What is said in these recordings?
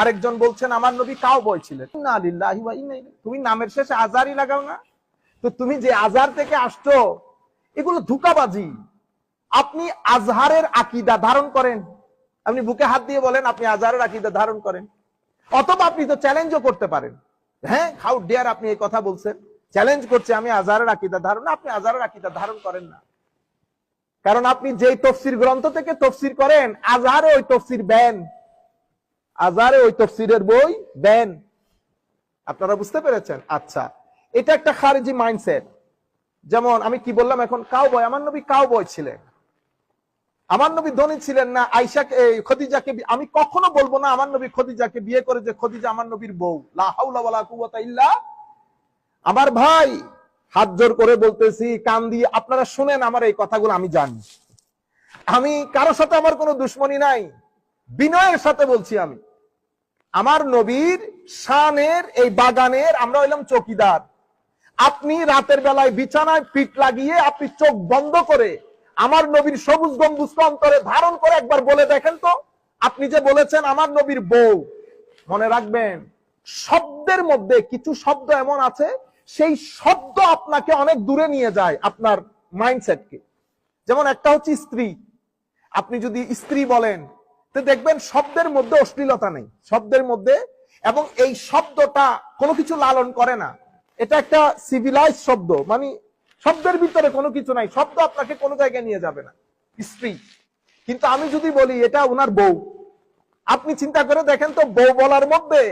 আরেকজন বলছেন আমার নবী কাউবয় ছিলেন। ইন্না লিল্লাহি ওয়া ইন্না ইলাইহি। তুমি নামের শেষে আজারই লাগাও না? তো তুমি যে আজার থেকে আসছো এগুলো ধোঁকাবাজি। আপনি আজহারের আকীদা ধারণ করেন, আপনি বুকে হাত দিয়ে বলেন আপনি আজহারের আকীদা ধারণ করেন, অথবা আপনি তো চ্যালেঞ্জও করতে পারেন। হ্যাঁ, হাউ ডেয়ার আপনি এই কথা বলছেন, চ্যালেঞ্জ করছে আমি আজহারের আকীদা ধারণ। আপনি আজহারের আকীদা ধারণ করেন না, কারণ আপনি যেই তফসির গ্রন্থ থেকে তফসির করেন আজহারে ওই তফসির ব্যান, আজহারে ওই তফসিরের বই ব্যান। আপনারা বুঝতে পেরেছেন? আচ্ছা, এটা একটা খারিজি মাইন্ডসেট। যেমন আমি কি বললাম এখন, কাউবয়, আমার নবী কাউবয় ছিলেন, আমার নবী ধনী ছিলেন না। আয়েশাকে, খদিজাকে আমি কখনো বলবো না আমার নবী খদিজাকে বিয়ে করে যে খদিজা আমার নবীর বউ। লা হাওলা ওয়ালা কুওয়াতা ইল্লা। আমার ভাই, হাত জোর করে বলতেছি, কান দিয়ে আপনারা শুনেন আমার এই কথাগুলো। আমি জানি আমি কারো সাথে আমার কোনো দুশ্মনী নাই, বিনয়ের সাথে বলছি। আমি আমার নবীর শানের এই বাগানের আমরা হইলাম চৌকিদার। আপনি রাতের বেলায় বিছানায় পিঠ লাগিয়ে আপনি চোখ বন্ধ করে আমার নবীর সবুজ গম্বুজকে অন্তরে ধারণ করে একবার বলে দেখেন তো, আপনি যে বলেছেন আমার নবীর বউ। মনে রাখবেন, শব্দের মধ্যে কিছু শব্দ এমন আছে, সেই শব্দ আপনাকে অনেক দূরে নিয়ে যায় আপনার মাইন্ডসেটকে। যেমন একটা হচ্ছে স্ত্রী। আপনি যদি স্ত্রী বলেন তো দেখবেন শব্দের মধ্যে অশ্লীলতা নেই, শব্দের মধ্যে, এবং এই শব্দটা কোনো কিছু লালন করে না। এটা একটা সিভিলাইজ শব্দ, মানে শব্দের ভিতরে কোনো কিছু নাই, শব্দ আপনাকে কোনো জায়গায় নিয়ে যাবে না, স্ত্রী। কিন্তু আমি যদি বলি এটা ওনার বউ, আপনি চিন্তা করে দেখেন তো, বউ বলার মধ্যে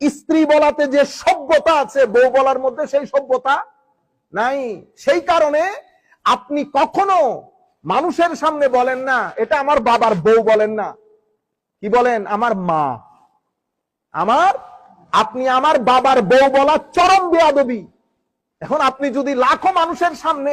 স্ত্রী বলাতে যে সভ্যতা আছে বউ বলার মধ্যে সেই সভ্যতা নাই। সেই কারণে আপনি কখনো মানুষের সামনে বলেন না এটা আমার বাবার বউ, বলেন না, কি বলেন? আমার মা। আপনি আমার বাবার বউ বলা চরম বেয়াদবি। এখন আপনি যদি লাখো মানুষের সামনে